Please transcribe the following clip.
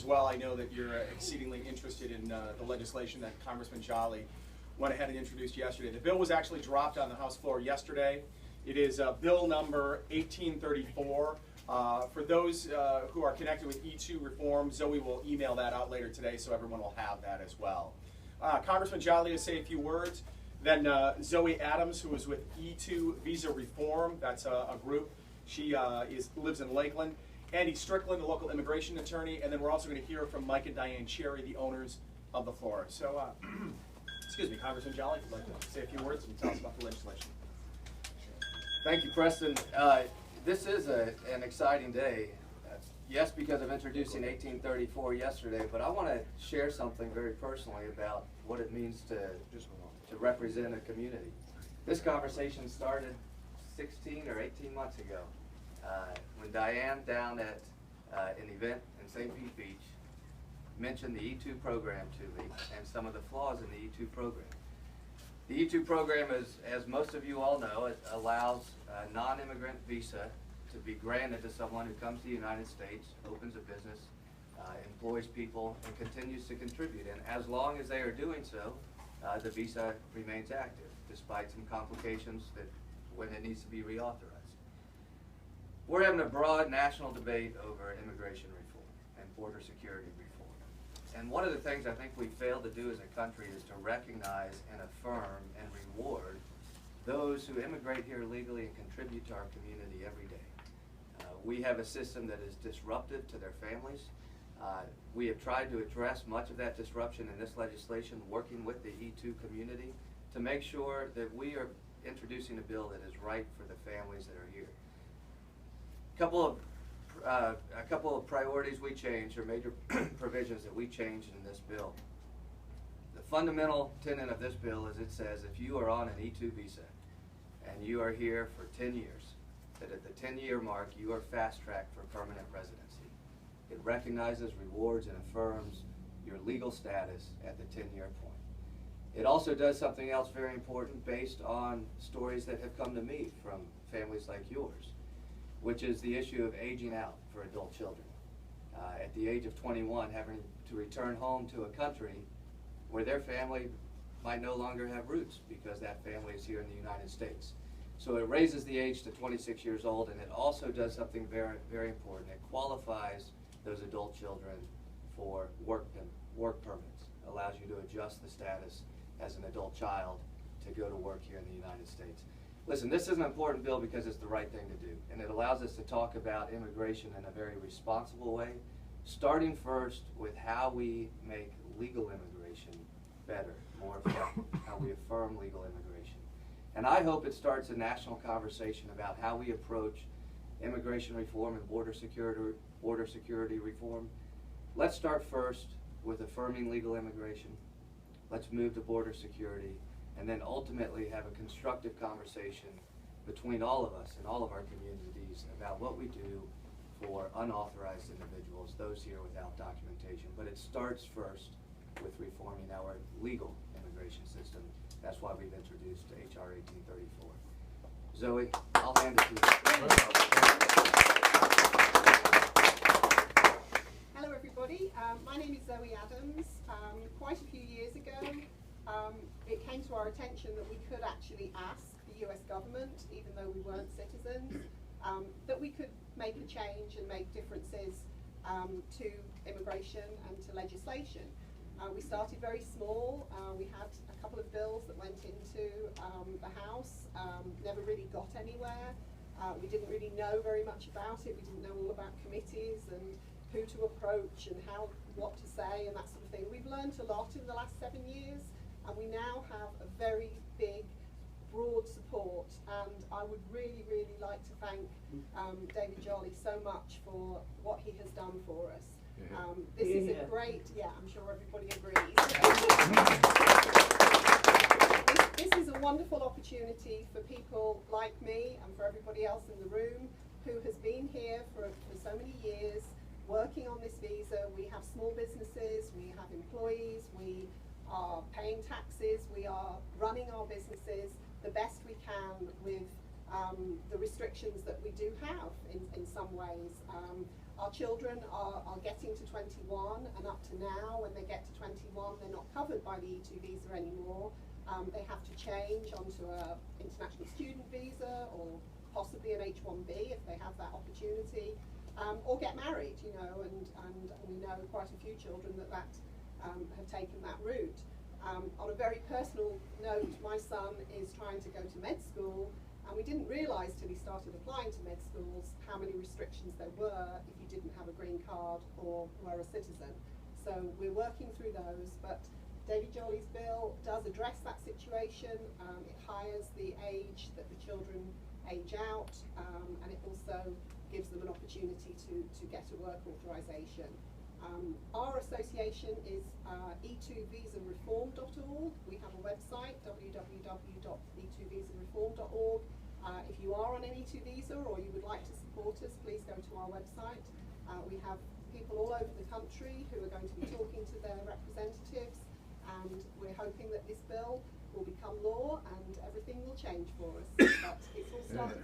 as well, I know that you're exceedingly interested in the legislation that Congressman Jolly went ahead and introduced yesterday. The bill was actually dropped on the House floor yesterday. It is bill number 1834. For those who are connected with E2 reform, Zoe will email that out later today so everyone will have that as well. Congressman Jolly will say a few words. Then Zoe Adams, who is with E2 Visa Reform, that's a group. She lives in Lakeland. Andy Strickland, the local immigration attorney, and then we're also going to hear from Mike and Diane Cherry, the owners of the floor. So, excuse me, Congressman Jolly, if you'd like to say a few words and tell us about the legislation. Thank you, Preston. This is an exciting day. Yes, because of introducing 1834 yesterday, but I want to share something very personally about what it means to represent a community. This conversation started 16 or 18 months ago when Diane down at an event in St. Pete Beach mentioned the E2 program to me and some of the flaws in the E2 program. The E2 program, as most of you all know, it allows a non-immigrant visa to be granted to someone who comes to the United States, opens a business, employs people, and continues to contribute. And as long as they are doing so, the visa remains active, despite some complications that when it needs to be reauthorized. We're having a broad national debate over immigration reform and border security reform. And one of the things I think we failed to do as a country is to recognize and affirm and reward those who immigrate here legally and contribute to our community every day. We have a system that is disruptive to their families. We have tried to address much of that disruption in this legislation, working with the E2 community to make sure that we are introducing a bill that is right for the families that are here. A couple of priorities we changed, or major provisions that we changed in this bill. The fundamental tenet of this bill is it says if you are on an E2 visa and you are here for 10 years, that at the 10-year mark you are fast-tracked for permanent residency. It recognizes, rewards, and affirms your legal status at the 10-year point. It also does something else very important based on stories that have come to me from families like yours, which is the issue of aging out for adult children. At the age of 21, having to return home to a country where their family might no longer have roots because that family is here in the United States. So it raises the age to 26 years old, and it also does something very, very important. It qualifies those adult children for work permits, allows you to adjust the status as an adult child to go to work here in the United States. Listen, this is an important bill because it's the right thing to do, and it allows us to talk about immigration in a very responsible way, starting first with how we make legal immigration better, more effective, how we affirm legal immigration. And I hope it starts a national conversation about how we approach immigration reform and border security reform. Let's start first with affirming legal immigration. Let's move to border security, and then ultimately have a constructive conversation between all of us and all of our communities about what we do for unauthorized individuals, those here without documentation. But it starts first with reforming our legal immigration system. That's why we've introduced H.R. 1834. Zoe, I'll hand it to you. Hello everybody, my name is Zoe Adams. Quite a few years ago, it came to our attention that we could actually ask the US government, even though we weren't citizens, that we could make a change and make differences to immigration and to legislation. We started very small. We had a couple of bills that went into the House, never really got anywhere. We didn't really know very much about it. We didn't know all about committees and who to approach and what to say and that sort of thing. We've learned a lot in the last 7 years, and we now have a very big, broad support. And I would really, really like to thank David Jolly so much for what he has done for us. This is a great, I'm sure everybody agrees. This is a wonderful opportunity for people like me and for everybody else in the room who has been here for so many years working on this visa. We have small businesses, we have employees, we are paying taxes, we are running our businesses the best we can with the restrictions that we do have in some ways. our children are getting to 21, and up to now, when they get to 21, they're not covered by the E2 visa anymore. They have to change onto an international student visa, or possibly an H1B if they have that opportunity, or get married, you know, and we know quite a few children that have taken that route. On a very personal note, my son is trying to go to med school, and we didn't realise till he started applying to med schools how many restrictions there were if you didn't have a green card or were a citizen. So we're working through those, but David Jolly's bill does address that situation. It hires the age that the children age out, and it also gives them an opportunity to get a work authorisation. Our association is e2visareform.org. We have a website, www.e2visareform.org. If you are on an E2 visa or you would like to support us, please go to our website. We have people all over the country who are going to be talking to their representatives, and we're hoping that this bill will become law and everything will change for us. But it's all starting.